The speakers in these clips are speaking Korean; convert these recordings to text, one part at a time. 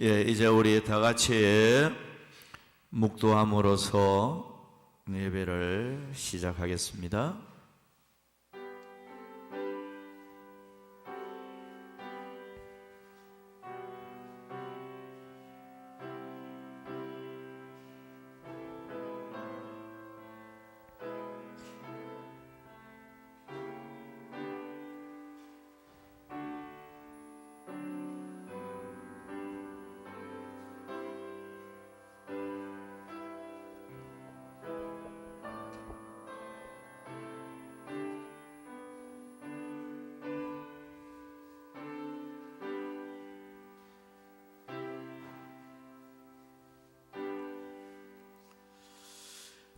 예, 이제 우리 다 같이 묵도함으로써 예배를 시작하겠습니다.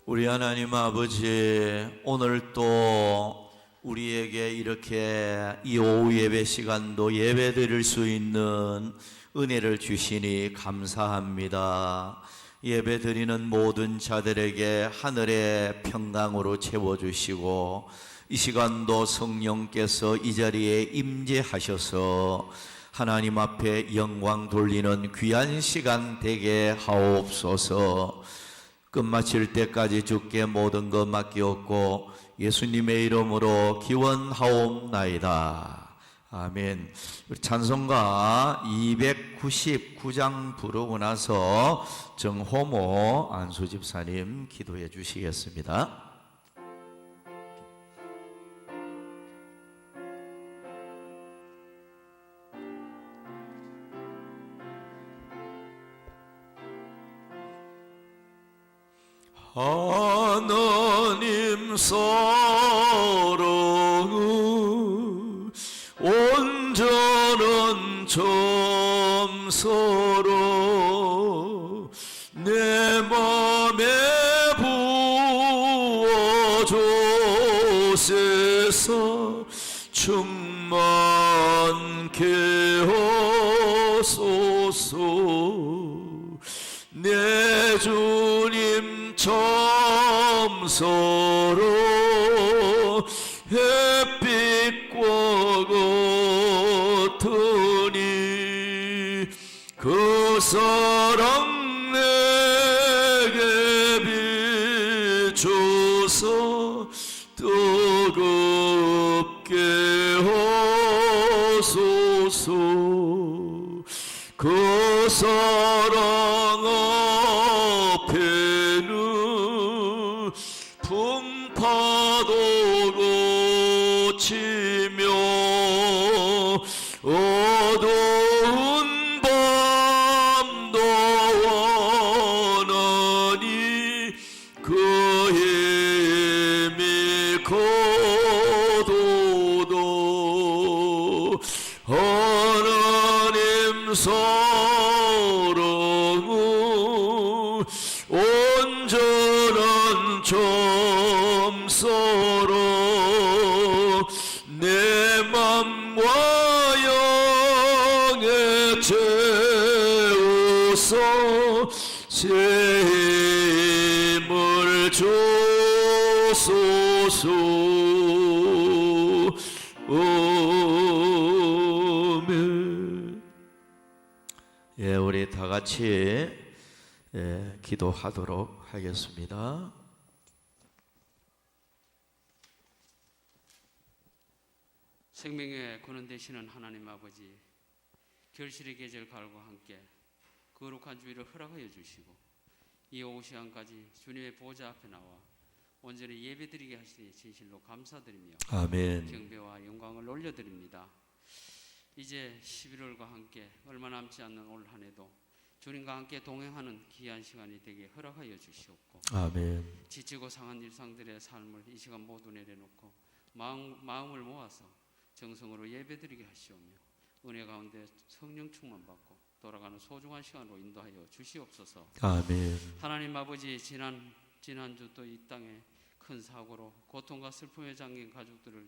우리 하나님 아버지, 오늘 또 우리에게 이렇게 이 오후 예배 시간도 예배 드릴 수 있는 은혜를 주시니 감사합니다. 예배 드리는 모든 자들에게 하늘의 평강으로 채워주시고 이 시간도 성령께서 이 자리에 임재하셔서 하나님 앞에 영광 돌리는 귀한 시간 되게 하옵소서. 끝마칠 때까지 주께 모든 것 맡기옵고 예수님의 이름으로 기원하옵나이다. 아멘. 찬송가 299장 부르고 나서 정호모 안수집사님 기도해 주시겠습니다. 하나님 사랑은 온전한 점서로 내 맘에 부어주소서. 충만케 하소서. 내 주님 점서로 햇빛과 같으니 그 사랑 내게 비추서 뜨겁게 하소서. 그 사랑 앞에는 풍파도 고치며 어두운 밤도 원하니 그 힘이 거두도 하나님 사랑은 온전한 점서로 내 맘과 영에 채우서 새 힘을 주소서. 예, 우리 다 같이 기도하도록 하겠습니다. 생명의 근원 되시는 하나님 아버지, 결실의 계절 가을과 함께 거룩한 주일을 허락하여 주시고 이 오후 시간까지 주님의 보좌 앞에 나와 온전히 예배드리게 하시니 진실로 감사드리며 아멘. 경배와 영광을 올려드립니다. 이제 11월과 함께 얼마 남지 않는 올 한 해도 주님과 함께 동행하는 귀한 시간이 되게 허락하여 주시옵고 아멘. 지치고 상한 일상들의 삶을 이 시간 모두 내려놓고 마음을 모아서 정성으로 예배드리게 하시오며 은혜 가운데 성령 충만받고 돌아가는 소중한 시간으로 인도하여 주시옵소서. 아멘. 하나님 아버지, 지난주 또 이 땅에 큰 사고로 고통과 슬픔에 잠긴 가족들을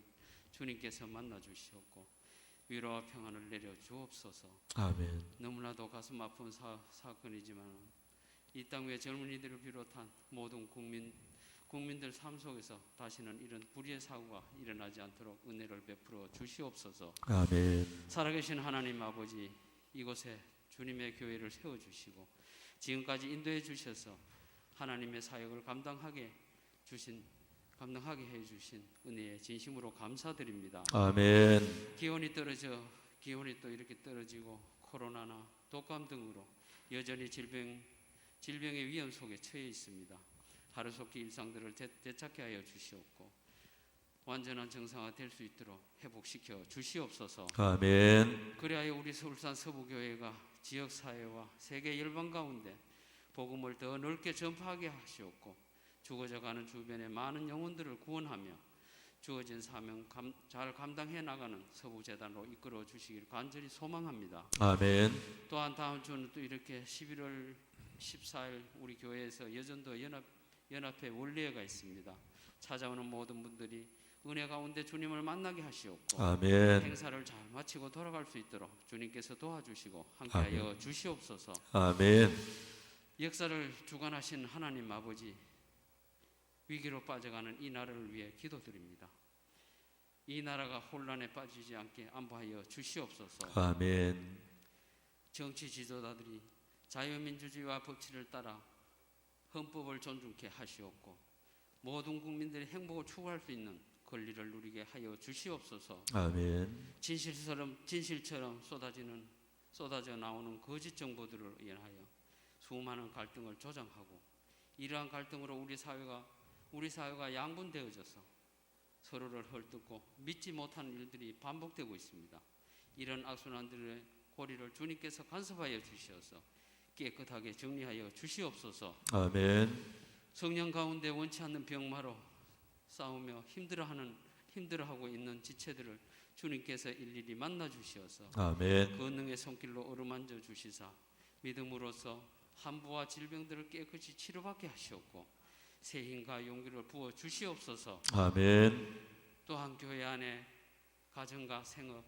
주님께서 만나 주시옵고 위로와 평안을 내려 주옵소서. 아멘. 너무나도 가슴 아픈 사건이지만 이 땅 위에 젊은이들을 비롯한 모든 국민들 삶 속에서 다시는 이런 불의의 사고가 일어나지 않도록 은혜를 베풀어 주시옵소서. 아멘. 살아계신 하나님 아버지, 이곳에 주님의 교회를 세워주시고 지금까지 인도해 주셔서 하나님의 사역을 감당하게 해주신 은혜에 진심으로 감사드립니다. 아멘. 기온이 또 이렇게 떨어지고 코로나나 독감 등으로 여전히 질병의 위험 속에 처해 있습니다. 하루속히 일상들을 되찾게 하여 주시옵고 완전한 정상화 될 수 있도록 회복시켜 주시옵소서. 아멘. 그리하여 우리 울산 서부교회가 지역사회와 세계 열방 가운데 복음을 더 넓게 전파하게 하시옵고 죽어져가는 주변의 많은 영혼들을 구원하며 주어진 사명 잘 감당해 나가는 서부재단으로 이끌어 주시길 간절히 소망합니다. 아멘. 또한 다음 주는 또 이렇게 11월 14일 우리 교회에서 여전도 연합회 원례회가 있습니다. 찾아오는 모든 분들이 은혜 가운데 주님을 만나게 하시옵고 아멘. 행사를 잘 마치고 돌아갈 수 있도록 주님께서 도와주시고 함께하여 주시옵소서. 아멘. 역사를 주관하신 하나님 아버지, 위기로 빠져가는 이 나라를 위해 기도드립니다. 이 나라가 혼란에 빠지지 않게 안보하여 주시옵소서. 아멘. 정치 지도자들이 자유민주주의와 법치를 따라 헌법을 존중케 하시옵고 모든 국민들이 행복을 추구할 수 있는 권리를 누리게 하여 주시옵소서. 아멘. 진실처럼 쏟아져 나오는 거짓 정보들을 인하여 수많은 갈등을 조장하고 이러한 갈등으로 우리 사회가 양분되어져서 서로를 헐뜯고 믿지 못하는 일들이 반복되고 있습니다. 이런 악순환들의 고리를 주님께서 간섭하여 주시어서 깨끗하게 정리하여 주시옵소서. 아멘. 성령 가운데 원치 않는 병마로 싸우며 힘들어하고 있는 지체들을 주님께서 일일이 만나 주시어서 아멘. 권능의 손길로 어루만져 주시사 믿음으로써 한부와 질병들을 깨끗이 치료받게 하시옵고 새 힘과 용기를 부어 주시옵소서. 아멘. 또한 교회 안에 가정과 생업,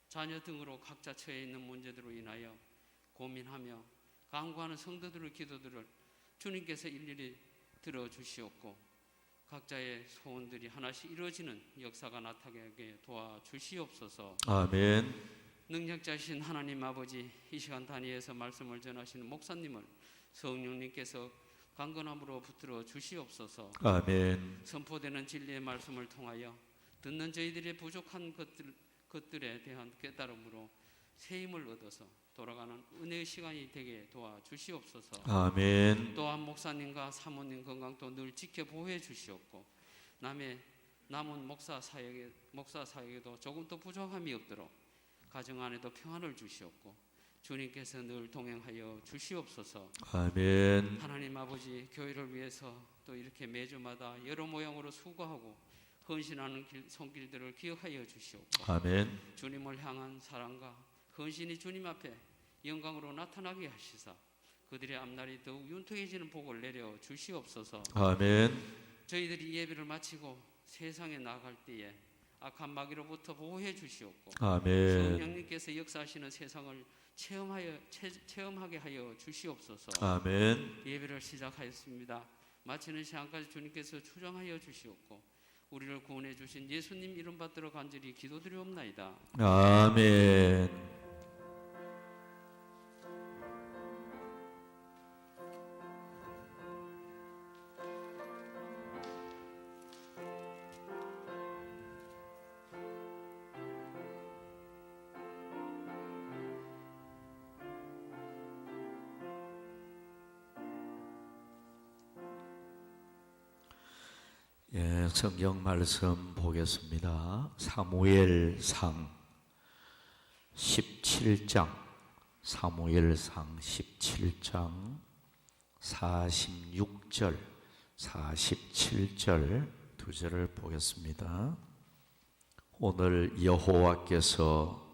자녀 등으로 각자 처해 있는 문제들로 인하여 고민하며 간구하는 성도들의 기도들을 주님께서 일일이 들어주시옵고 각자의 소원들이 하나씩 이루어지는 역사가 나타나게 도와주시옵소서. 아멘. 능력자신 하나님 아버지, 이 시간 단위에서 말씀을 전하시는 목사님을 성령님께서 강건함으로 붙들어 주시옵소서. 아멘. 선포되는 진리의 말씀을 통하여 듣는 저희들의 부족한 것들에 대한 깨달음으로 새 힘을 얻어서 돌아가는 은혜의 시간이 되게 도와주시옵소서. 아멘. 또한 목사님과 사모님 건강도 늘 지켜 보호해 주시옵고 남은 목사 사역에도 조금 더 부족함이 없도록 가정 안에도 평안을 주시옵고 주님께서 늘 동행하여 주시옵소서. 아멘. 하나님 아버지, 교회를 위해서 또 이렇게 매주마다 여러 모양으로 수고하고 헌신하는 손길들을 기억하여 주시옵고 아멘. 주님을 향한 사랑과 헌신이 주님 앞에 영광으로 나타나게 하시사 그들의 앞날이 더욱 윤택해지는 복을 내려 주시옵소서. 아멘. 저희들이 예배를 마치고 세상에 나갈 때에 악한 마귀로부터 보호해 주시옵고 아멘. 성령님께서 역사하시는 세상을 체험하게 하여 주시옵소서. 아멘. 예배를 시작하였습니다. 마치는 시간까지 주님께서 추정하여 주시옵고 우리를 구원해 주신 예수님 이름 받들어 간절히 기도드리옵나이다. 아멘. 예, 성경 말씀 보겠습니다. 사무엘상 17장 17장 46절 47절 두 절을 보겠습니다. 오늘 여호와께서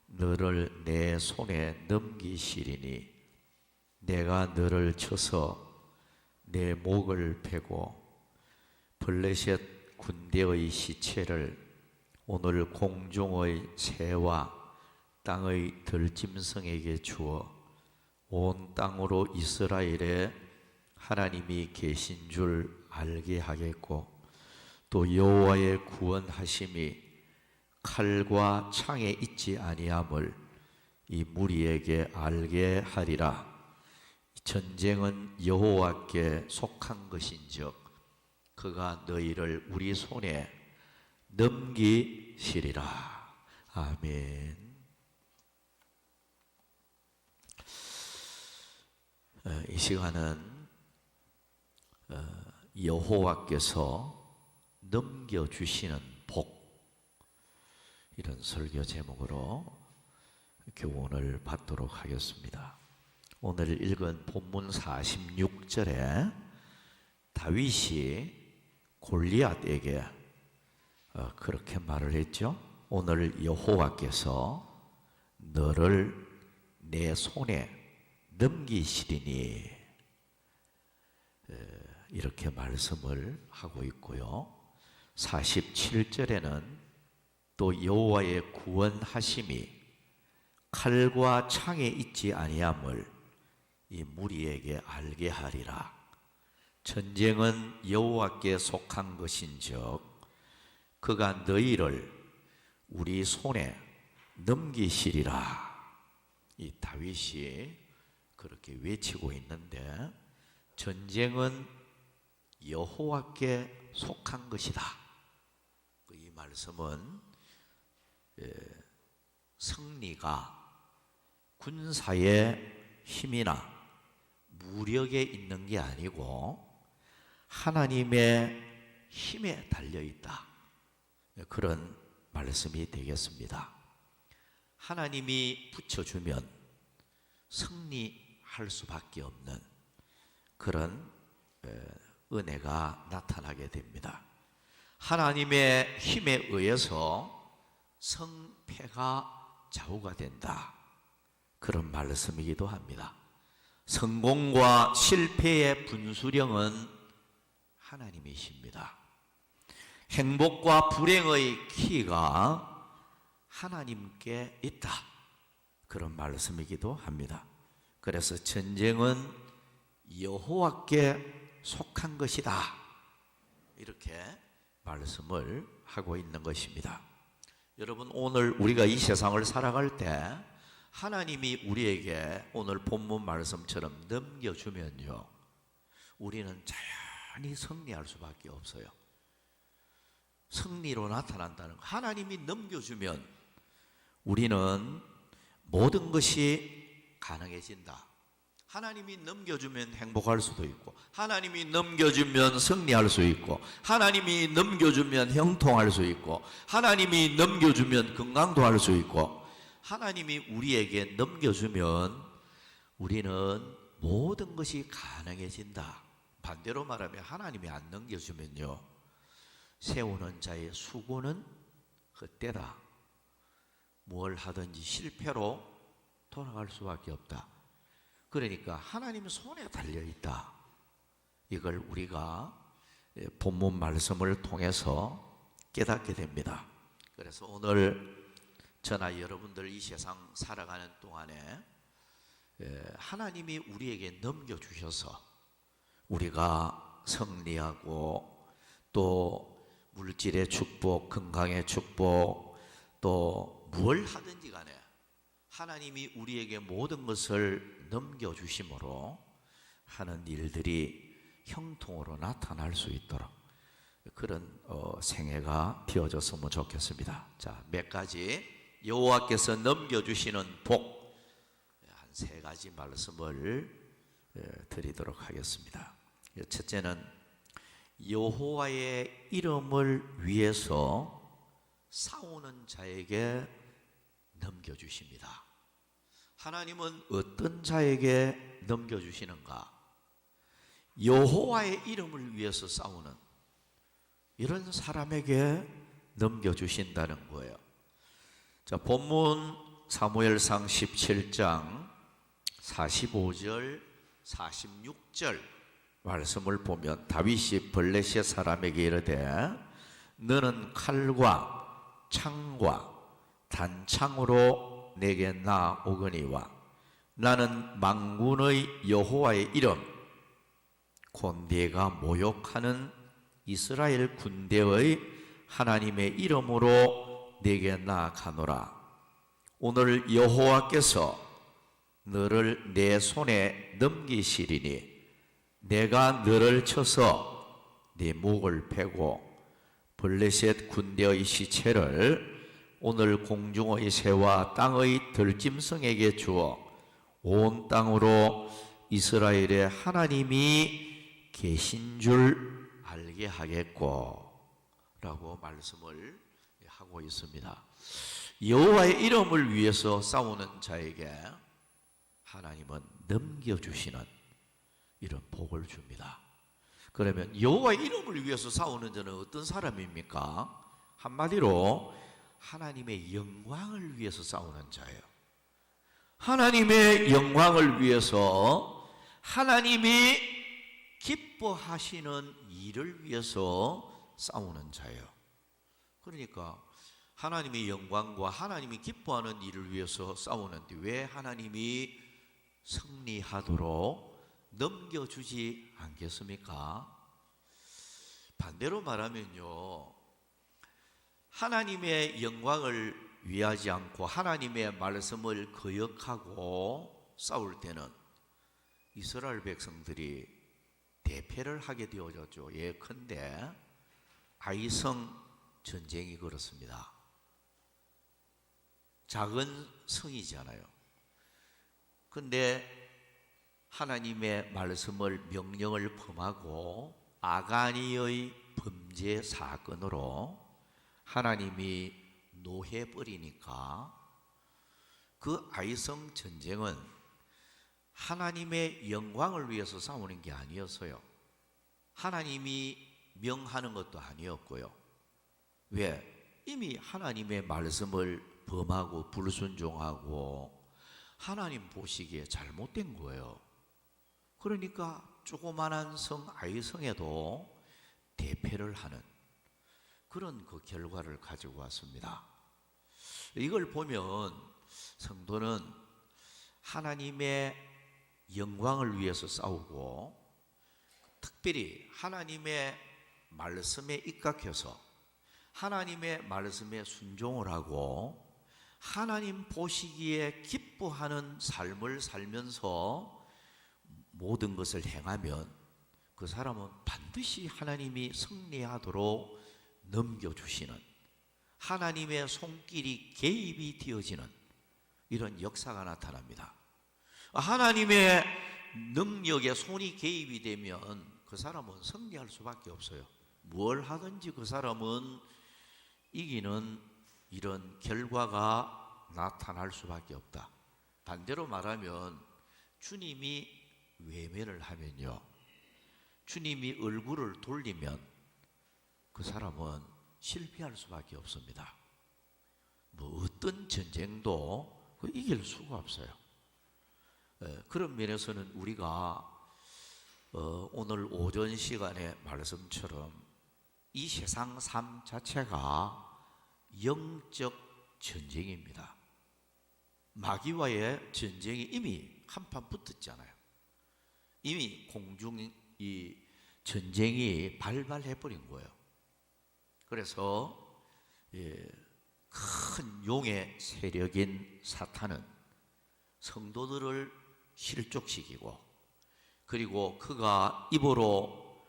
너를 내 손에 넘기시리니 내가 너를 쳐서 내 목을 베고 블레셋 군대의 시체를 오늘 공중의 새와 땅의 들짐승에게 주어 온 땅으로 이스라엘에 하나님이 계신 줄 알게 하겠고 또 여호와의 구원하심이 칼과 창에 있지 아니함을 이 무리에게 알게 하리라. 전쟁은 여호와께 속한 것인즉 그가 너희를 우리 손에 넘기시리라. 아멘. 이 시간은 여호와께서 넘겨주시는 복, 이런 설교 제목으로 교훈을 받도록 하겠습니다. 오늘 읽은 본문 46절에 다윗이 골리앗에게 그렇게 말을 했죠. 오늘 여호와께서 너를 내 손에 넘기시리니, 이렇게 말씀을 하고 있고요. 47절에는 또 여호와의 구원하심이 칼과 창에 있지 아니함을 이 무리에게 알게 하리라. 전쟁은 여호와께 속한 것인즉 그가 너희를 우리 손에 넘기시리라. 이 다윗이 그렇게 외치고 있는데, 전쟁은 여호와께 속한 것이다. 이 말씀은 승리가 군사의 힘이나 무력에 있는 게 아니고 하나님의 힘에 달려있다, 그런 말씀이 되겠습니다. 하나님이 붙여주면 승리할 수밖에 없는 그런 은혜가 나타나게 됩니다. 하나님의 힘에 의해서 성패가 좌우가 된다, 그런 말씀이기도 합니다. 성공과 실패의 분수령은 하나님이십니다. 행복과 불행의 키가 하나님께 있다, 그런 말씀이기도 합니다. 그래서 전쟁은 여호와께 속한 것이다, 이렇게 말씀을 하고 있는 것입니다. 여러분, 오늘 우리가 이 세상을 살아갈 때 하나님이 우리에게 오늘 본문 말씀처럼 넘겨주면요, 우리는 자연히 승리할 수밖에 없어요. 승리로 나타난다는 거, 하나님이 넘겨주면 우리는 모든 것이 가능해진다. 하나님이 넘겨주면 행복할 수도 있고, 하나님이 넘겨주면 승리할 수 있고, 하나님이 넘겨주면 형통할 수 있고, 하나님이 넘겨주면 건강도 할 수 있고, 하나님이 우리에게 넘겨주면 우리는 모든 것이 가능해진다. 반대로 말하면 하나님이 안 넘겨주면요, 세우는 자의 수고는 헛되다. 뭘 하든지 실패로 돌아갈 수밖에 없다. 그러니까 하나님 손에 달려있다. 이걸 우리가 본문 말씀을 통해서 깨닫게 됩니다. 그래서 오늘 저나 여러분들 이 세상 살아가는 동안에 하나님이 우리에게 넘겨주셔서 우리가 승리하고, 또 물질의 축복, 건강의 축복, 또 뭘 하든지 간에 하나님이 우리에게 모든 것을 넘겨주심으로 하는 일들이 형통으로 나타날 수 있도록 그런 생애가 되어졌으면 좋겠습니다. 자, 몇 가지 여호와께서 넘겨주시는 복, 한 3가지 말씀을 드리도록 하겠습니다. 첫째는 여호와의 이름을 위해서 싸우는 자에게 넘겨주십니다. 하나님은 어떤 자에게 넘겨주시는가? 여호와의 이름을 위해서 싸우는 이런 사람에게 넘겨주신다는 거예요. 자, 본문 사무엘상 17장 45절 46절 말씀을 보면 다윗이 블레셋 사람에게 이르되 너는 칼과 창과 단창으로 내게 나오거니와 나는 만군의 여호와의 이름 곧 네가 모욕하는 이스라엘 군대의 하나님의 이름으로 내게 나아가노라. 오늘 여호와께서 너를 내 손에 넘기시리니 내가 너를 쳐서 네 목을 베고 블레셋 군대의 시체를 오늘 공중의 새와 땅의 들짐승에게 주어 온 땅으로 이스라엘의 하나님이 계신 줄 알게 하겠고 라고 말씀을 하고 있습니다. 여호와의 이름을 위해서 싸우는 자에게 하나님은 넘겨주시는 이런 복을 줍니다. 그러면 여호와의 이름을 위해서 싸우는 자는 어떤 사람입니까? 한마디로 하나님의 영광을 위해서 싸우는 자예요. 하나님의 영광을 위해서 하나님이 기뻐하시는 일을 위해서 싸우는 자예요. 그러니까 하나님의 영광과 하나님이 기뻐하는 일을 위해서 싸우는데 왜 하나님이 승리하도록 넘겨주지 않겠습니까? 반대로 말하면요, 하나님의 영광을 위하지 않고 하나님의 말씀을 거역하고 싸울 때는 이스라엘 백성들이 대패를 하게 되어졌죠. 예컨대 아이성 전쟁이 그렇습니다. 작은 성이잖아요. 근데 하나님의 말씀을 명령을 범하고 아가니의 범죄 사건으로 하나님이 노해버리니까 그 아이성 전쟁은 하나님의 영광을 위해서 싸우는 게 아니었어요. 하나님이 명하는 것도 아니었고요. 왜? 이미 하나님의 말씀을 범하고 불순종하고 하나님 보시기에 잘못된 거예요. 그러니까 조그만한 성 아이성에도 대패를 하는 그런 그 결과를 가지고 왔습니다. 이걸 보면 성도는 하나님의 영광을 위해서 싸우고 특별히 하나님의 말씀에 입각해서 하나님의 말씀에 순종을 하고 하나님 보시기에 기뻐하는 삶을 살면서 모든 것을 행하면 그 사람은 반드시 하나님이 승리하도록 넘겨주시는 하나님의 손길이 개입이 되어지는 이런 역사가 나타납니다. 하나님의 능력에 손이 개입이 되면 그 사람은 승리할 수밖에 없어요. 뭘 하든지 그 사람은 이기는 이런 결과가 나타날 수밖에 없다. 반대로 말하면 주님이 외면을 하면요, 주님이 얼굴을 돌리면 그 사람은 실패할 수밖에 없습니다. 뭐 어떤 전쟁도 이길 수가 없어요. 그런 면에서는 우리가 오늘 오전 시간의 말씀처럼 이 세상 삶 자체가 영적 전쟁입니다. 마귀와의 전쟁이 이미 한판 붙었잖아요. 이미 공중 이 전쟁이 발발해버린 거예요. 그래서 큰 용의 세력인 사탄은 성도들을 실족시키고 그리고 그가 입으로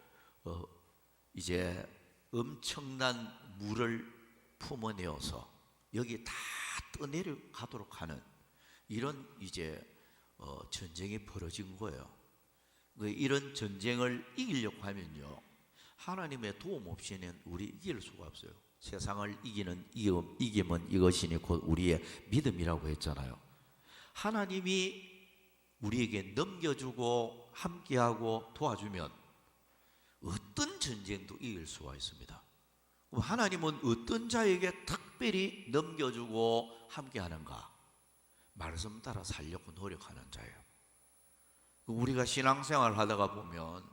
이제 엄청난 물을 품어내어서 여기 다 떠내려가도록 하는 이런 이제 전쟁이 벌어진 거예요. 이런 전쟁을 이기려고 하면요, 하나님의 도움 없이는 우리 이길 수가 없어요. 세상을 이기는 이김은 이것이니 곧 우리의 믿음이라고 했잖아요. 하나님이 우리에게 넘겨주고 함께하고 도와주면 어떤 전쟁도 이길 수가 있습니다. 그럼 하나님은 어떤 자에게 특별히 넘겨주고 함께하는가? 말씀 따라 살려고 노력하는 자예요. 우리가 신앙생활 하다가 보면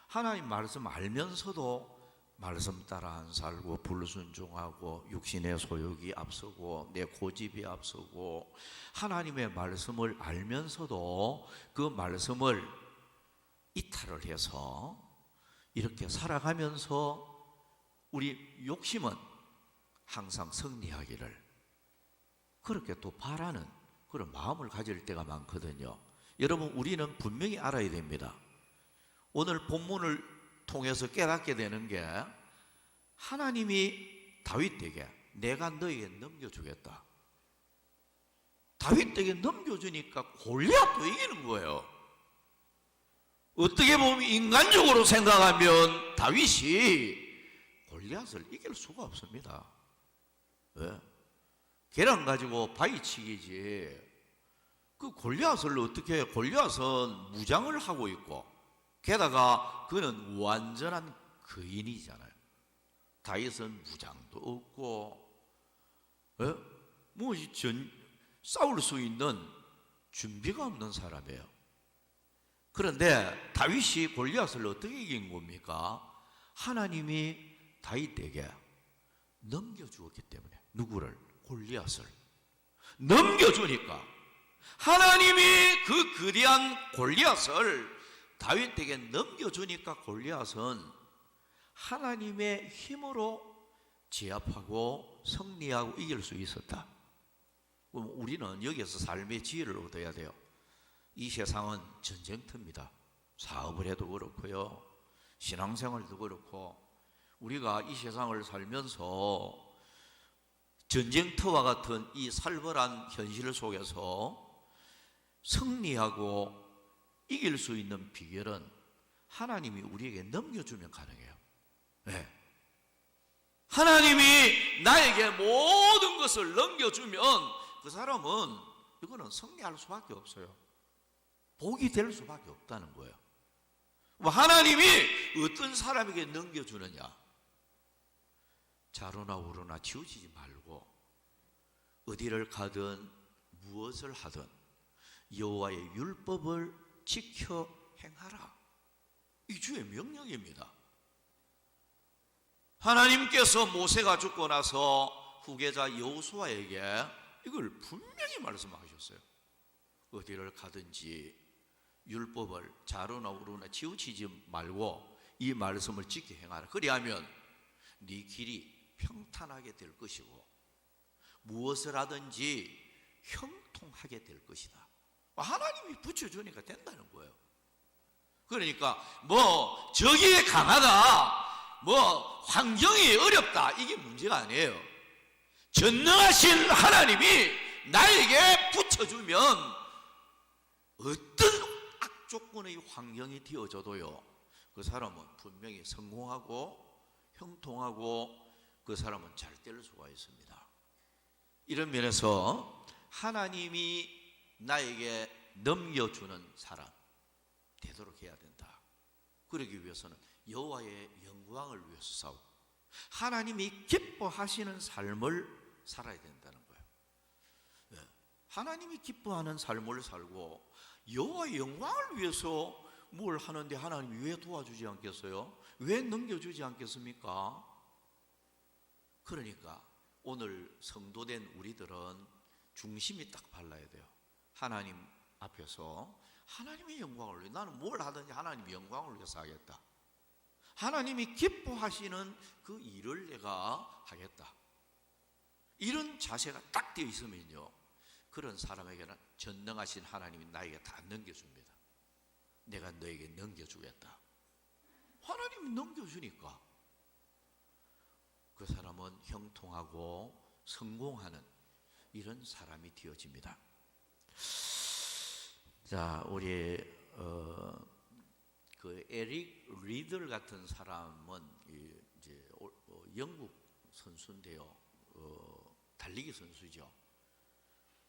하나님 말씀 알면서도 말씀 따라 안 살고 불순종하고 육신의 소욕이 앞서고 내 고집이 앞서고 하나님의 말씀을 알면서도 그 말씀을 이탈을 해서 이렇게 살아가면서 우리 욕심은 항상 승리하기를, 그렇게 또 바라는 그런 마음을 가질 때가 많거든요. 여러분, 우리는 분명히 알아야 됩니다. 오늘 본문을 통해서 깨닫게 되는 게 하나님이 다윗에게 내가 너에게 넘겨주겠다. 다윗에게 넘겨주니까 골리앗도 이기는 거예요. 어떻게 보면 인간적으로 생각하면 다윗이 골리앗을 이길 수가 없습니다. 왜? 계란 가지고 바위치기지. 그 골리앗을 어떻게 해요? 골리앗은 무장을 하고 있고 게다가 그는 완전한 거인이잖아요. 다윗은 무장도 없고 뭐 싸울 수 있는 준비가 없는 사람이에요. 그런데 다윗이 골리앗을 어떻게 이긴 겁니까? 하나님이 다윗에게 넘겨주었기 때문에. 누구를? 골리앗을 넘겨주니까 하나님이 그 거대한 골리앗을 다윗에게 넘겨주니까 골리앗은 하나님의 힘으로 제압하고 승리하고 이길 수 있었다. 그럼 우리는 여기에서 삶의 지혜를 얻어야 돼요. 이 세상은 전쟁터입니다. 사업을 해도 그렇고요, 신앙생활도 그렇고, 우리가 이 세상을 살면서 전쟁터와 같은 이 살벌한 현실 속에서 승리하고 이길 수 있는 비결은 하나님이 우리에게 넘겨주면 가능해요. 네. 하나님이 나에게 모든 것을 넘겨주면 그 사람은 이거는 승리할 수밖에 없어요. 복이 될 수밖에 없다는 거예요. 하나님이 어떤 사람에게 넘겨주느냐? 자로나 우로나 치우치지 말고 어디를 가든 무엇을 하든 여호와의 율법을 지켜 행하라. 이 주의 명령입니다. 하나님께서 모세가 죽고 나서 후계자 여호수아에게 이걸 분명히 말씀하셨어요. 어디를 가든지 율법을 자로나 우로나 치우치지 말고 이 말씀을 지켜 행하라. 그리하면 네 길이 평탄하게 될 것이고 무엇을 하든지 형통하게 될 것이다. 하나님이 붙여주니까 된다는 거예요. 그러니까 뭐 저기에 강하다, 뭐 환경이 어렵다, 이게 문제가 아니에요. 전능하신 하나님이 나에게 붙여주면 어떤 악조건의 환경이 되어져도요, 그 사람은 분명히 성공하고 형통하고 그 사람은 잘 될 수가 있습니다. 이런 면에서 하나님이 나에게 넘겨주는 사람 되도록 해야 된다. 그러기 위해서는 여호와의 영광을 위해서 싸우고 하나님이 기뻐하시는 삶을 살아야 된다는 거예요. 하나님이 기뻐하는 삶을 살고 여호와의 영광을 위해서 뭘 하는데 하나님이 왜 도와주지 않겠어요? 왜 넘겨주지 않겠습니까? 그러니까 오늘 성도된 우리들은 중심이 딱 발라야 돼요. 하나님 앞에서 하나님의 영광을 위해, 나는 뭘 하든지 하나님의 영광을 위해서 하겠다. 하나님이 기뻐하시는 그 일을 내가 하겠다. 이런 자세가 딱 되어 있으면요, 그런 사람에게는 전능하신 하나님이 나에게 다 넘겨줍니다. 내가 너에게 넘겨주겠다. 하나님이 넘겨주니까 그 사람은 형통하고 성공하는 이런 사람이 되어집니다. 자, 우리 그 에릭 리들 같은 사람은 이제 영국 선수인데요, 달리기 선수죠.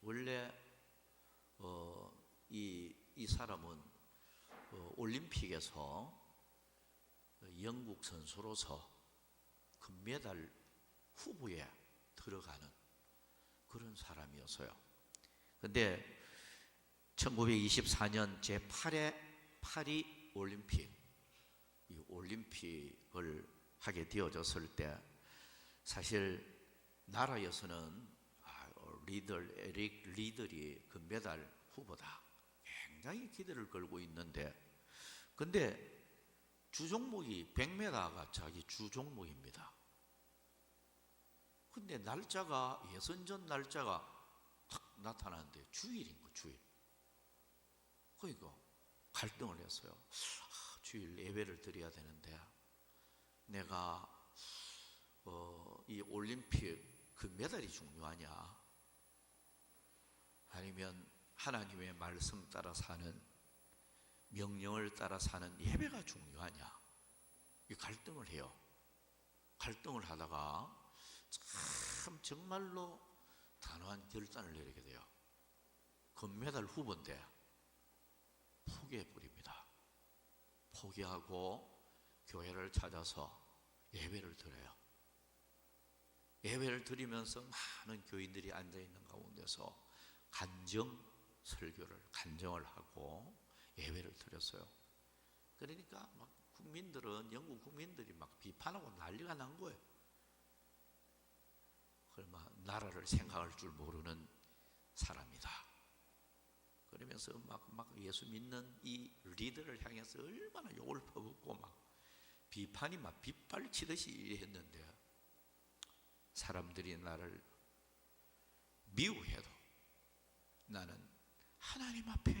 원래 이 사람은 올림픽에서 영국 선수로서 금메달 후보에 들어가는 그런 사람이었어요. 근데 1924년 제8회 파리 올림픽, 이 올림픽을 하게 되어졌을 때 사실 나라에서는 에릭 리들이 금메달 후보다 굉장히 기대를 걸고 있는데, 근데 주종목이 100m가 자기 주종목입니다. 근데 날짜가, 예선전 날짜가 나타나는데 주일인 거, 주일. 그러니까 갈등을 했어요. 주일 예배를 드려야 되는데 내가 이 올림픽 그 메달이 중요하냐, 아니면 하나님의 말씀 따라 사는, 명령을 따라 사는 예배가 중요하냐, 이 갈등을 해요. 갈등을 하다가 참 정말로 단호한 결단을 내리게 돼요. 금메달 후보인데 포기해버립니다. 포기하고 교회를 찾아서 예배를 드려요. 예배를 드리면서 많은 교인들이 앉아있는 가운데서 간정을 하고 예배를 드렸어요. 그러니까 막 영국 국민들이 막 비판하고 난리가 난 거예요. 그러면 나라를 생각할 줄 모르는 사람이다. 그러면서 막 예수 믿는 이 리더를 향해서 얼마나 욕을 퍼붓고 막 비판이 막 빗발치듯이 했는데, 사람들이 나를 미워해도 나는 하나님 앞에,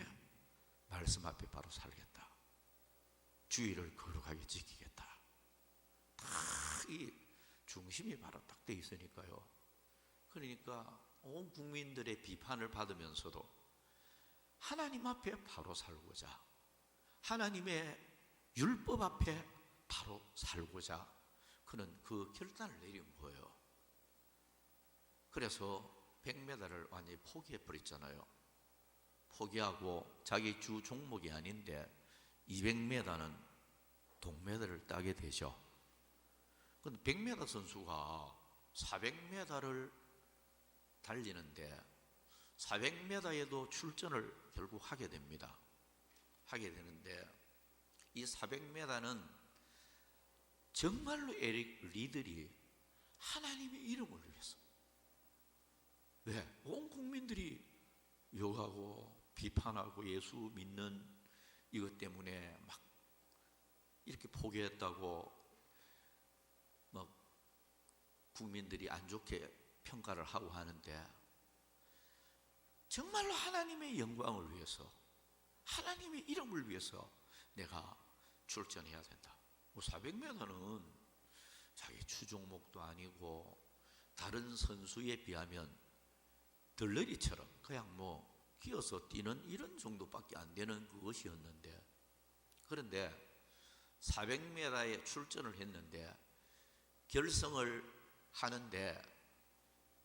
말씀 앞에 바로 살겠다. 주의를 거룩하게 지키겠다. 다 이 중심이 바로 딱 돼 있으니까요. 그러니까 온 국민들의 비판을 받으면서도 하나님 앞에 바로 살고자, 하나님의 율법 앞에 바로 살고자 그는 그 결단을 내린 거예요. 그래서 100m를 완전히 포기해버렸잖아요. 포기하고 자기 주 종목이 아닌데 200m는 동메달을 따게 되죠. 근데 100m 선수가 400m를 달리는데 400m에도 출전을 결국 하게 됩니다. 하게 되는데 이 400m는 정말로 에릭 리들이 하나님의 이름을 위해서, 왜? 온 국민들이 욕하고 비판하고 예수 믿는 이것 때문에 막 이렇게 포기했다고 막 국민들이 안 좋게 평가를 하고 하는데, 정말로 하나님의 영광을 위해서, 하나님의 이름을 위해서 내가 출전해야 된다. 400m는 자기 추종목도 아니고 다른 선수에 비하면 들러리처럼 그냥 뭐 기어서 뛰는 이런 정도밖에 안 되는 그것이었는데, 그런데 400m에 출전을 했는데 결승을 하는데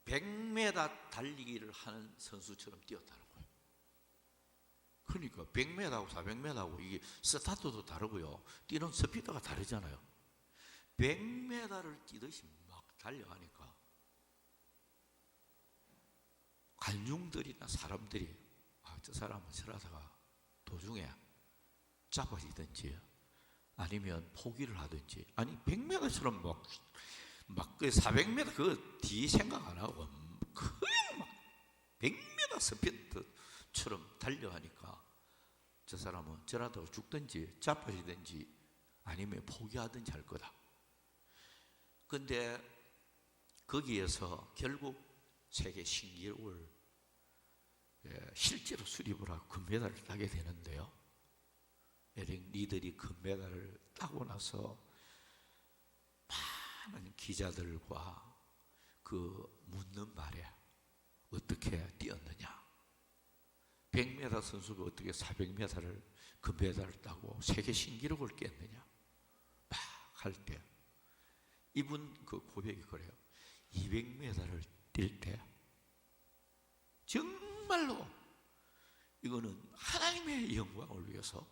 100m 달리기를 하는 선수처럼 뛰었다는 거예요. 그러니까 100m하고 400m하고 이게 스타트도 다르고요, 뛰는 스피드가 다르잖아요. 100m를 뛰듯이 막 달려가니까 관중들이나 사람들이 저 사람은 저러다가 도중에 잡아지든지 아니면 포기를 하든지, 아니 100m처럼 막 그 400m 그 뒤 생각 안 하고 그냥 막 100m 스피드처럼 달려가니까 저 사람은 저러다가 죽든지 잡아지든지 아니면 포기하든지 할 거다. 근데 거기에서 결국 세계 신기록을 실제로 수립을 하고 금메달을 따게 되는데요. 에릭 리들이 금메달을 따고 나서 많은 기자들과 그 묻는 말에 어떻게 뛰었느냐, 100m 선수가 어떻게 400m를 금메달을 따고 세계 신기록을 깼느냐 막 할 때 이분 그 고백이 그래요. 200m를 뛸 때 정말로 이거는 하나님의 영광을 위해서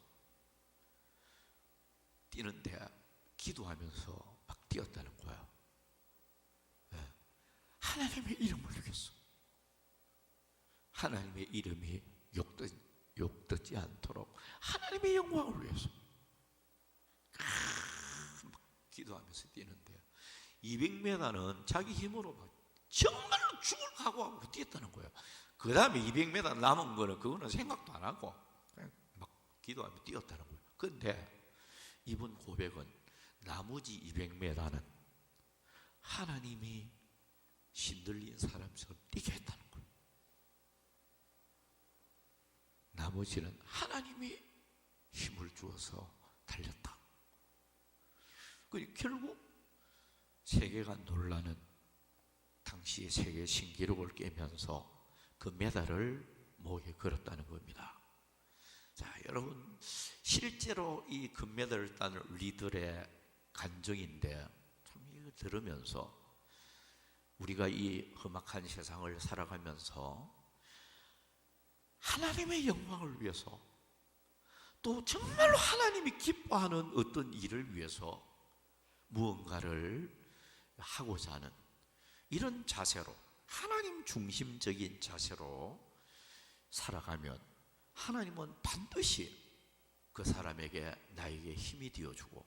뛰는데 기도하면서 막 뛰었다는 거야. 네. 하나님의 이름을 위해서, 하나님의 이름이 욕되지 않도록 하나님의 영광을 위해서 막 기도하면서 뛰는데 200m는 자기 힘으로 막 정말로 죽을 각오하고 뛰었다는 거예요. 그 다음에 200m 남은 거는 그거는 생각도 안 하고 그냥 막 기도하며 뛰었다는 거예요. 그런데 이분 고백은 나머지 200m는 하나님이 신들린 사람처럼 뛰게 했다는 거예요. 나머지는 하나님이 힘을 주어서 달렸다. 결국 세계가 놀라는 당시의 세계 신기록을 깨면서 그 목에 걸었다는 겁니다. 자, 여러분, 실제로 이 금메달을 딴 우리들의 간증인데, 참 이거 들으면서 우리가 이 험악한 세상을 살아가면서 하나님의 영광을 위해서, 또 정말로 하나님이 기뻐하는 어떤 일을 위해서 무언가를 하고자 하는 이런 자세로, 하나님 중심적인 자세로 살아가면 하나님은 반드시 그 사람에게, 나에게 힘이 되어주고,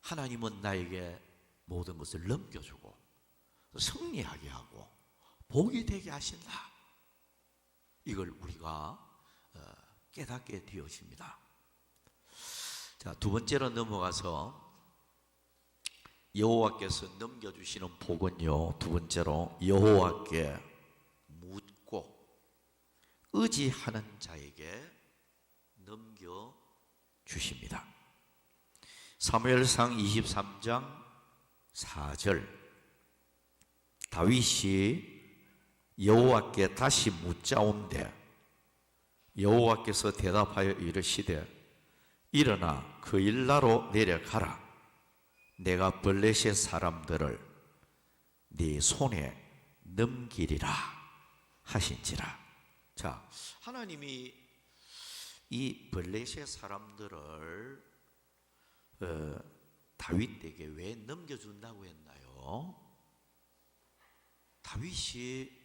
하나님은 나에게 모든 것을 넘겨주고 승리하게 하고 복이 되게 하신다. 이걸 우리가 깨닫게 되어집니다. 자, 두 번째로 넘어가서 여호와께서 넘겨주시는 복은요, 두 번째로 여호와께 묻고 의지하는 자에게 넘겨주십니다. 사무엘상 23장 4절, 다윗이 여호와께 다시 묻자온대 여호와께서 대답하여 이르시되 일어나 그 일나로 내려가라. 내가 블레셋 사람들을 네 손에 넘기리라 하신지라. 자, 하나님이 이 블레셋 사람들을 다윗에게 왜 넘겨준다고 했나요? 다윗이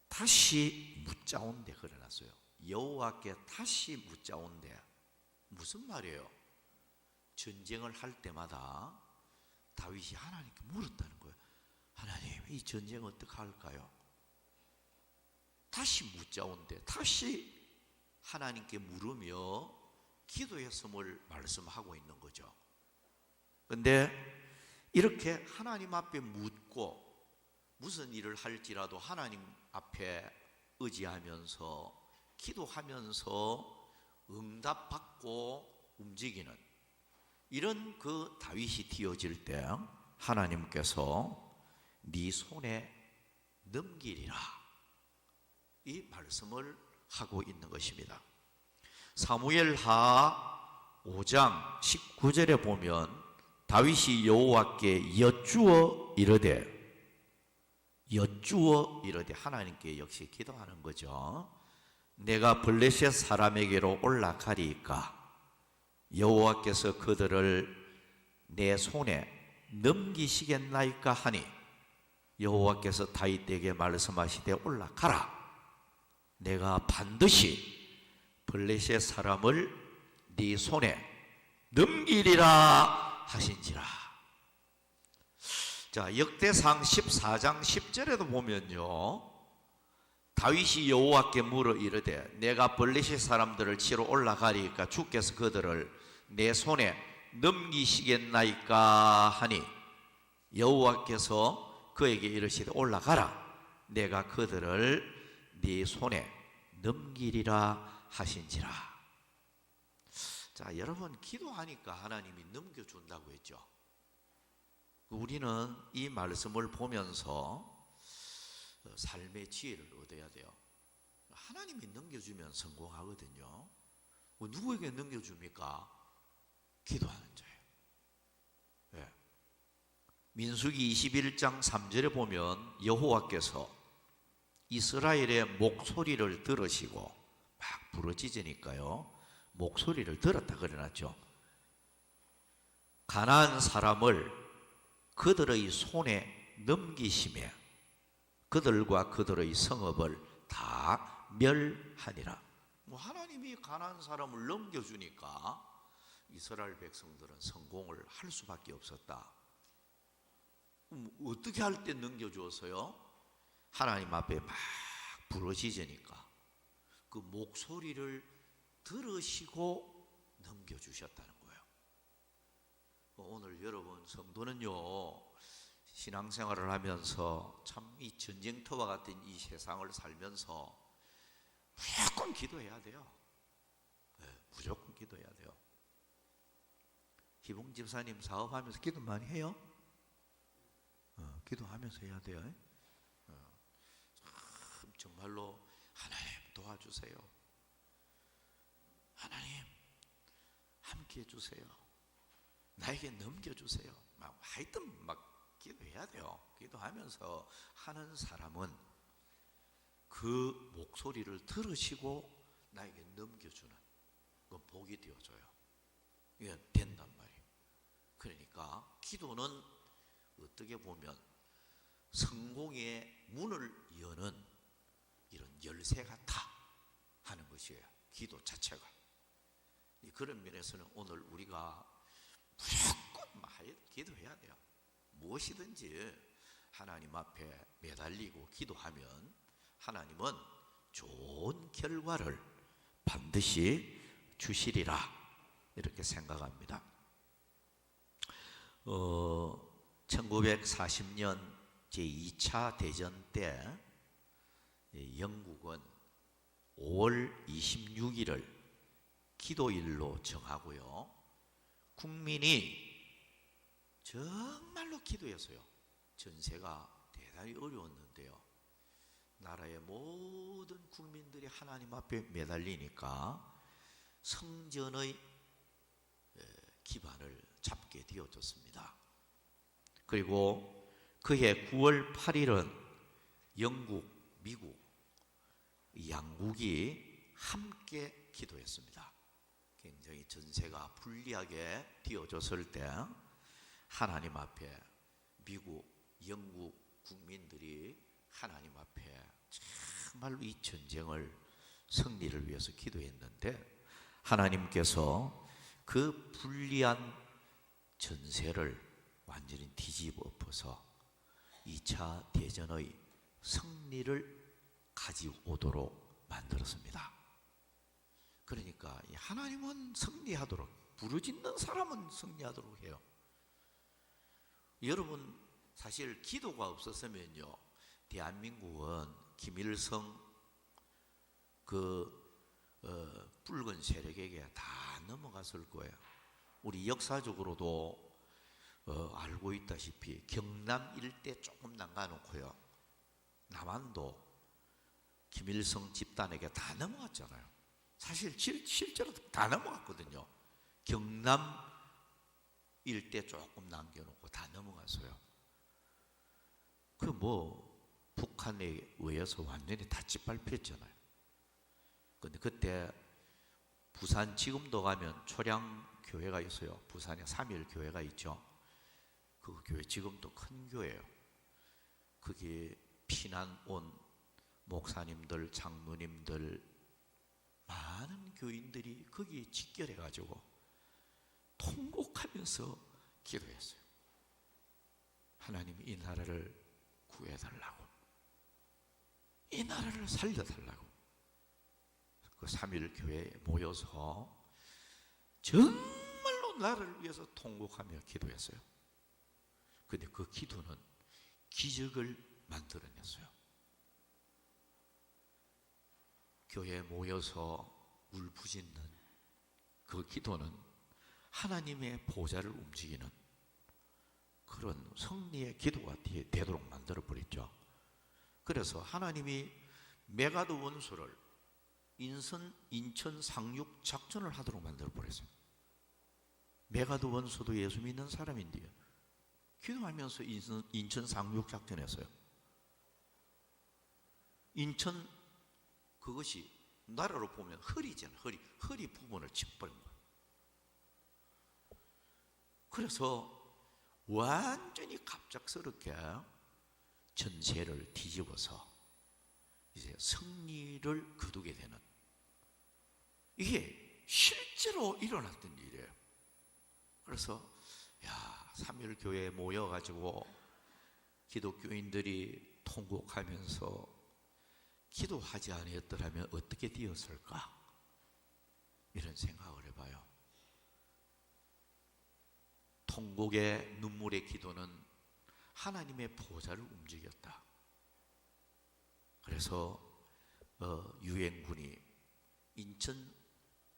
다시 묻자온데 그래놨어요. 여호와께 다시 묻자온데 무슨 말이에요? 전쟁을 할 때마다 다윗이 하나님께 물었다는 거예요. 하나님, 이 전쟁 어떻게 할까요? 다시 묻자온데, 다시 하나님께 물으며 기도했음을 말씀하고 있는 거죠. 그런데 이렇게 하나님 앞에 묻고 무슨 일을 할지라도 하나님 앞에 의지하면서 기도하면서 응답받고 움직이는 이런 그 다윗이 되어질 때 하나님께서 네 손에 넘기리라, 이 말씀을 하고 있는 것입니다. 사무엘하 5장 19절에 보면 다윗이 여호와께 여쭈어 이르되 하나님께 역시 기도하는 거죠. 내가 블레셋 사람에게로 올라가리이까 여호와께서 그들을 내 손에 넘기시겠나이까 하니 여호와께서 다윗에게 말씀하시되 올라가라. 내가 반드시 블레셋 사람을 네 손에 넘기리라 하신지라. 자, 역대상 14장 10절에도 보면요, 다윗이 여호와께 물어 이르되 내가 블레셋 사람들을 치러 올라가리이까 주께서 그들을 내 손에 넘기시겠나이까 하니 여호와께서 그에게 이르시되 올라가라. 내가 그들을 네 손에 넘기리라 하신지라. 자, 여러분, 기도하니까 하나님이 넘겨준다고 했죠. 우리는 이 말씀을 보면서 삶의 지혜를 얻어야 돼요. 하나님이 넘겨주면 성공하거든요. 누구에게 넘겨줍니까? 기도하는 자예요. 네. 민수기 21장 3절에 보면 여호와께서 이스라엘의 목소리를 들으시고 막 부르짖으니까요, 목소리를 들었다 그래놨죠. 가나안 사람을 그들의 손에 넘기시며 그들과 그들의 성읍을 다 멸하니라. 하나님이 가나안 사람을 넘겨주니까 이스라엘 백성들은 성공을 할 수밖에 없었다. 어떻게 할 때 넘겨주었어요? 하나님 앞에 막 부르짖으니까 그 목소리를 들으시고 넘겨주셨다는 거예요. 오늘 여러분 성도는요, 신앙생활을 하면서 참 이 전쟁터와 같은 이 세상을 살면서 무조건 기도해야 돼요. 네, 무조건 기도해야 돼요. 희봉 집사님 사업하면서 기도 많이 해요? 기도하면서 해야 돼요. 참 정말로 하나님 도와주세요. 하나님 함께 해주세요. 나에게 넘겨주세요. 하여튼 막 기도해야 돼요. 기도하면서 하는 사람은 그 목소리를 들으시고 나에게 넘겨주는 그 복이 되어줘요. 이게 된단 말이에요. 그러니까 기도는 어떻게 보면 성공의 문을 여는 이런 열쇠 같아 하는 것이에요. 기도 자체가. 그런 면에서는 오늘 우리가 무조건 기도해야 돼요. 무엇이든지 하나님 앞에 매달리고 기도하면 하나님은 좋은 결과를 반드시 주시리라 이렇게 생각합니다. 1940년 제2차 대전 때 영국은 5월 26일을 기도일로 정하고요. 국민이 정말로 기도했어요. 전세가 대단히 어려웠는데요. 나라의 모든 국민들이 하나님 앞에 매달리니까 성전의 기반을 잡게 되어졌습니다. 그리고 그해 9월 8일은 영국, 미국 양국이 함께 기도했습니다. 굉장히 전세가 불리하게 되어졌을 때 하나님 앞에 미국, 영국 국민들이 하나님 앞에 정말로 이 전쟁을 승리를 위해서 기도했는데 하나님께서 그 불리한 전세를 완전히 뒤집어 엎어서 2차 대전의 승리를 가져오도록 만들었습니다. 그러니까 하나님은 승리하도록, 부르짖는 사람은 승리하도록 해요. 여러분 사실 기도가 없었으면요 대한민국은 김일성 붉은 세력에게 다 넘어갔을 거예요. 우리 역사적으로도 알고 있다시피 경남 일대 조금 남가놓고요 남한도 김일성 집단에게 다 넘어갔잖아요. 사실 실제로 다 넘어갔거든요. 경남 일대 조금 남겨놓고 다 넘어갔어요. 북한에 의해서 완전히 다 짓밟혔잖아요. 근데 그때 부산 지금도 가면 초량교회가 있어요. 부산에 3일 교회가 있죠. 그 교회 지금도 큰 교회예요. 거기 피난 온 목사님들, 장로님들 많은 교인들이 거기에 집결해 가지고 통곡하면서 기도했어요. 하나님 이 나라를 구해달라고, 이 나라를 살려달라고. 그 3일 교회에 모여서 정말로 나라를 위해서 통곡하며 기도했어요. 근데 그 기도는 기적을 만들어냈어요. 교회에 모여서 울부짖는 그 기도는 하나님의 보좌를 움직이는 그런 승리의 기도가 되도록 만들어버렸죠. 그래서 하나님이 메가드 원수를 인천 상륙 작전을 하도록 만들어버렸어요. 메가드 원수도 예수 믿는 사람인데요. 기도하면서 인천 상륙 작전했어요. 인천 그것이 나라로 보면 허리잖아요. 허리 부분을 짚버린 거예요. 그래서 완전히 갑작스럽게 전세를 뒤집어서 이제 승리를 거두게 되는, 이게 실제로 일어났던 일이에요. 그래서 3일 교회에 모여가지고 기독교인들이 통곡하면서 기도하지 아니었더라면 어떻게 되었을까? 이런 생각을 해봐요. 통곡의 눈물의 기도는 하나님의 보좌를 움직였다. 그래서 유엔군이 인천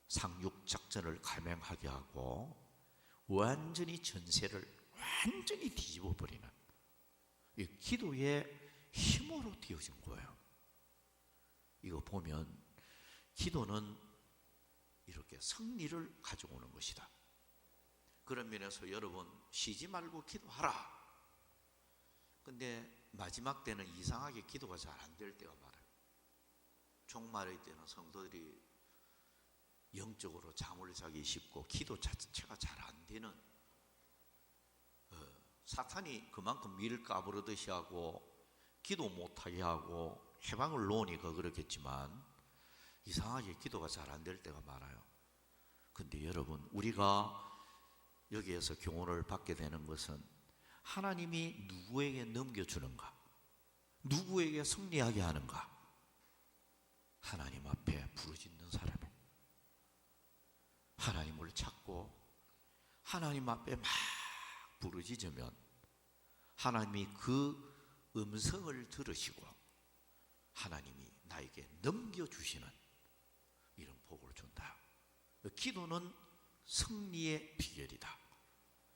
상륙 작전을 감행하게 하고 완전히 전세를 완전히 뒤집어 버리는 이 기도의 힘으로 되어진 거예요. 이거 보면 기도는 이렇게 승리를 가져오는 것이다. 그런 면에서 여러분 쉬지 말고 기도하라. 근데 마지막 때는 이상하게 기도가 잘 안 될 때가 많아요. 종말의 때는 성도들이 영적으로 잠을 자기 쉽고 기도 자체가 잘 안 되는, 사탄이 그만큼 밀 까부르듯이 하고 기도 못하게 하고 해방을 놓으니까 그렇겠지만 이상하게 기도가 잘 안 될 때가 많아요. 근데 여러분 우리가 여기에서 교훈을 받게 되는 것은 하나님이 누구에게 넘겨주는가, 누구에게 승리하게 하는가? 하나님 앞에 부르짖는 사람이 하나님을 찾고 하나님 앞에 막 부르짖으면 하나님이 그 음성을 들으시고 하나님이 나에게 넘겨주시는 이런 복을 준다. 기도는 승리의 비결이다.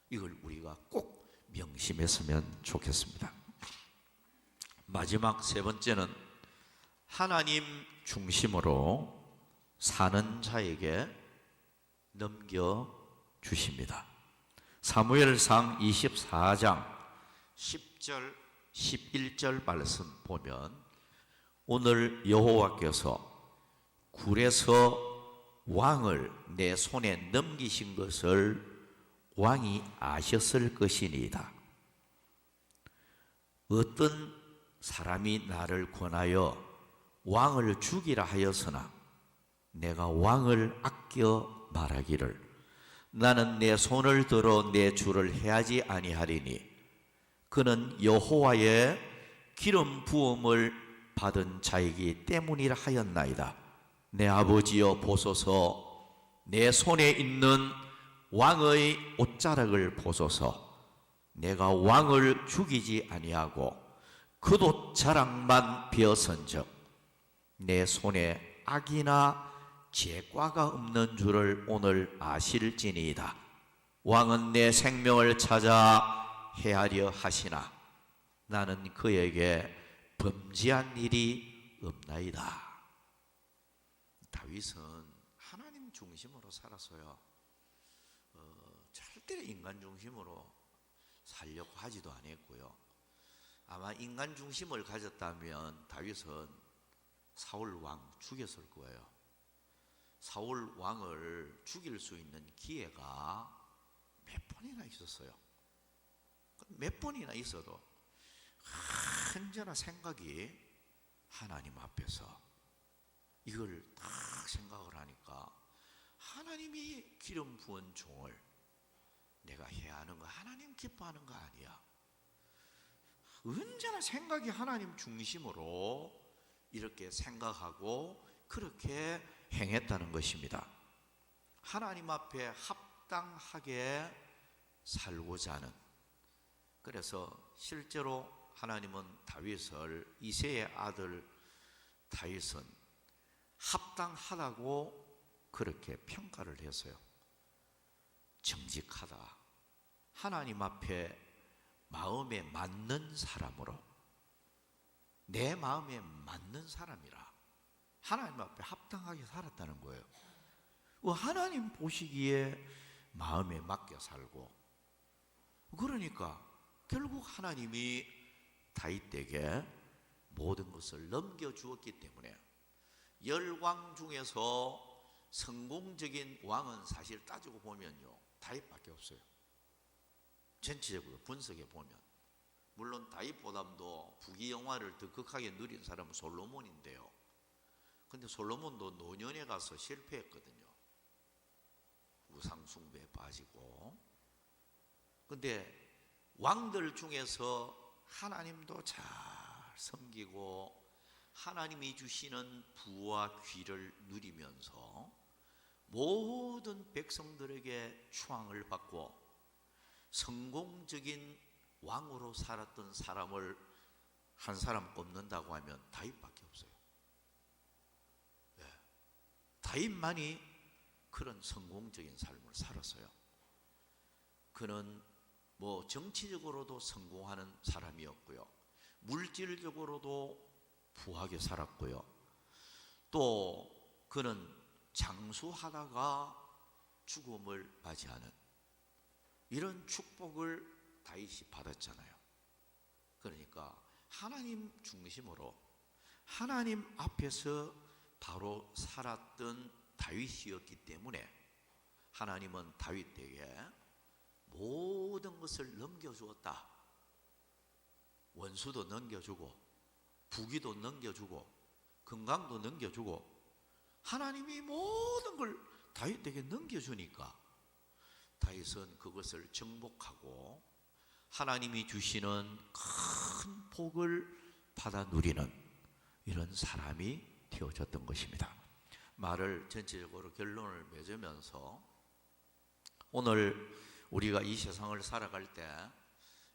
이걸 우리가 꼭 명심했으면 좋겠습니다. 마지막 세 번째는 하나님 중심으로 사는 자에게 넘겨주십니다. 사무엘상 24장 10절 11절 말씀 보면 오늘 여호와께서 굴에서 왕을 내 손에 넘기신 것을 왕이 아셨을 것이니이다. 어떤 사람이 나를 권하여 왕을 죽이라 하였으나 내가 왕을 아껴 말하기를 나는 내 손을 들어 내 주를 해하지 아니하리니 그는 여호와의 기름 부음을 받은 자이기 때문이라 하였나이다. 내 아버지여 보소서 내 손에 있는 왕의 옷자락을 보소서. 내가 왕을 죽이지 아니하고 그 옷자락만 베어선즉 내 손에 악이나 죄과가 없는 줄을 오늘 아실지니이다. 왕은 내 생명을 찾아 해하려 하시나 나는 그에게 범죄한 일이 없나이다. 다윗은 하나님 중심으로 살았어요. 절대 인간 중심으로 살려고 하지도 않았고요. 아마 인간 중심을 가졌다면 다윗은 사울 왕 죽였을 거예요. 사울 왕을 죽일 수 있는 기회가 몇 번이나 있었어요. 몇 번이나 있어도 언제나 생각이 하나님 앞에서 이걸 딱 생각을 하니까 하나님이 기름 부은 종을 내가 해야 하는 거 하나님 기뻐하는 거 아니야. 언제나 생각이 하나님 중심으로 이렇게 생각하고 그렇게 행했다는 것입니다. 하나님 앞에 합당하게 살고자 하는, 그래서 실제로 하나님은 다윗을, 이새의 아들 다윗은 합당하다고 그렇게 평가를 했어요. 정직하다, 하나님 앞에 마음에 맞는 사람으로, 내 마음에 맞는 사람이라 하나님 앞에 합당하게 살았다는 거예요. 하나님 보시기에 마음에 맞게 살고, 그러니까 결국 하나님이 다윗에게 모든 것을 넘겨주었기 때문에 열왕 중에서 성공적인 왕은 사실 따지고 보면요 다윗밖에 없어요. 전체적으로 분석해 보면 물론 다윗보다도 부귀영화를 더 극하게 누린 사람은 솔로몬인데요. 근데 솔로몬도 노년에 가서 실패했거든요. 우상 숭배에 빠지고. 근데 왕들 중에서 하나님도 잘 섬기고 하나님이 주시는 부와 귀를 누리면서 모든 백성들에게 추앙을 받고 성공적인 왕으로 살았던 사람을 한 사람 꼽는다고 하면 다윗밖에 없어요. 다윗만이 그런 성공적인 삶을 살았어요. 그는 뭐 정치적으로도 성공하는 사람이었고요, 물질적으로도 부하게 살았고요, 또 그는 장수하다가 죽음을 맞이하는 이런 축복을 다윗이 받았잖아요. 그러니까 하나님 중심으로 하나님 앞에서 바로 살았던 다윗이었기 때문에 하나님은 다윗에게 모든 것을 넘겨주었다. 원수도 넘겨주고 부귀도 넘겨주고 건강도 넘겨주고 하나님이 모든 걸 다윗에게 넘겨주니까 다윗은 그것을 정복하고 하나님이 주시는 큰 복을 받아 누리는 이런 사람이 되어졌던 것입니다. 말을 전체적으로 결론을 맺으면서 오늘 우리가 이 세상을 살아갈 때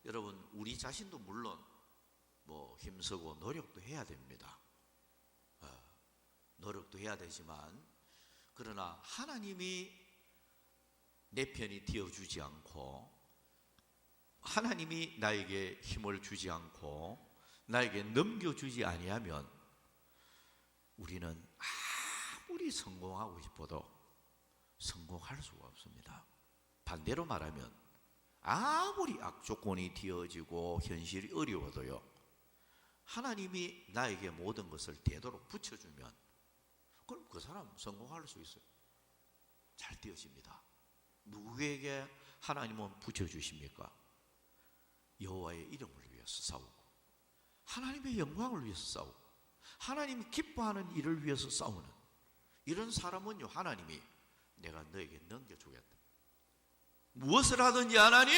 여러분 우리 자신도 물론 뭐 힘쓰고 노력도 해야 됩니다. 노력도 해야 되지만 그러나 하나님이 내 편이 되어주지 않고 하나님이 나에게 힘을 주지 않고 나에게 넘겨주지 아니하면 우리는 아무리 성공하고 싶어도 성공할 수가 없습니다. 반대로 말하면 아무리 악조건이 되어지고 현실이 어려워도요, 하나님이 나에게 모든 것을 되도록 붙여주면 그럼 그 사람 성공할 수 있어요. 잘 되어집니다. 누구에게 하나님은 붙여주십니까? 여호와의 이름을 위해서 싸우고 하나님의 영광을 위해서 싸우고 하나님이 기뻐하는 일을 위해서 싸우는 이런 사람은요, 하나님이 내가 너에게 넘겨주겠다. 무엇을 하든지 하나님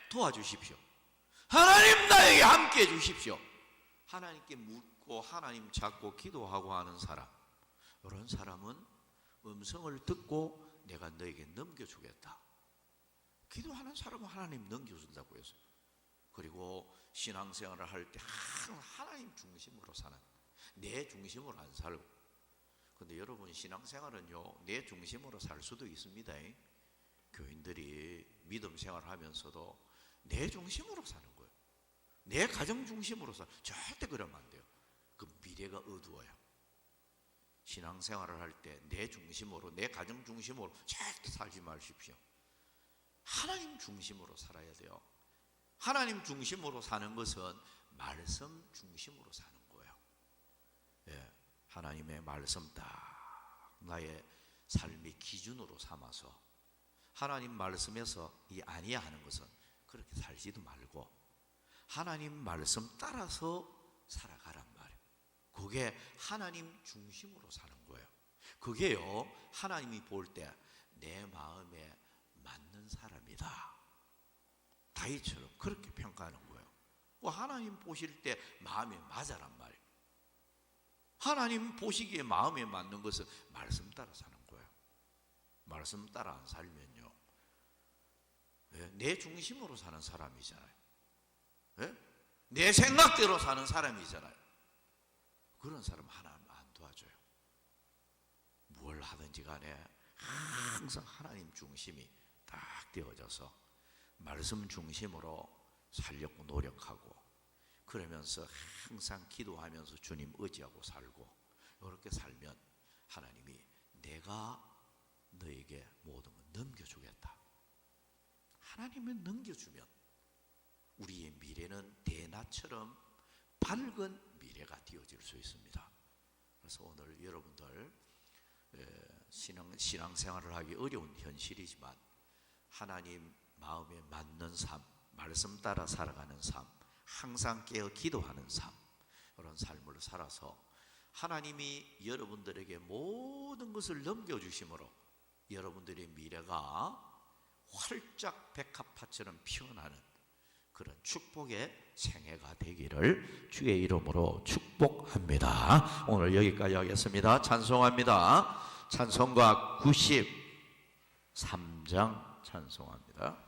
도와주십시오. 하나님 나에게 함께 해주십시오. 하나님께 묻고 하나님 찾고 기도하고 하는 사람, 이런 사람은 음성을 듣고 내가 너에게 넘겨주겠다. 기도하는 사람은 하나님 넘겨준다고 했어요. 그리고 신앙생활을 할 때 항상 하나님 중심으로 사는, 내 중심으로 안 살고. 근데 여러분 신앙생활은요, 내 중심으로 살 수도 있습니다. 교인들이 믿음 생활하면서도 내 중심으로 사는 거예요. 내 가정 중심으로 절대 그러면 안 돼요. 그 미래가 어두워요. 신앙생활을 할 때 내 중심으로, 내 가정 중심으로 절대 살지 마십시오. 하나님 중심으로 살아야 돼요. 하나님 중심으로 사는 것은 말씀 중심으로 사는 거예요. 예, 하나님의 말씀 딱 나의 삶의 기준으로 삼아서 하나님 말씀에서 이 아니야 하는 것은 그렇게 살지도 말고 하나님 말씀 따라서 살아가란 말이에요. 그게 하나님 중심으로 사는 거예요. 그게요, 하나님이 볼 때 내 마음에 맞는 사람이다. 다윗처럼 그렇게 평가하는 거예요. 하나님 보실 때 마음에 맞아란 말이에요. 하나님 보시기에 마음에 맞는 것은 말씀 따라 사는 거예요. 말씀 따라 안 살면요, 내 중심으로 사는 사람이잖아요. 내 생각대로 사는 사람이잖아요. 그런 사람 하나님 안 도와줘요. 뭘 하든지 간에 항상 하나님 중심이 딱 되어져서 말씀 중심으로 살려고 노력하고, 그러면서 항상 기도하면서 주님 의지하고 살고, 이렇게 살면 하나님이 내가 너에게 모든 걸 넘겨주겠다. 하나님이 넘겨주면 우리의 미래는 대낮처럼 밝은 미래가 되어질 수 있습니다. 그래서 오늘 여러분들 신앙생활을 하기 어려운 현실이지만 하나님 마음에 맞는 삶, 말씀 따라 살아가는 삶, 항상 깨어 기도하는 삶, 그런 삶을 살아서 하나님이 여러분들에게 모든 것을 넘겨주심으로 여러분들의 미래가 활짝 백합화처럼 피어나는 그런 축복의 생애가 되기를 주의 이름으로 축복합니다. 오늘 여기까지 하겠습니다. 찬송합니다. 찬송가 93장 찬송합니다.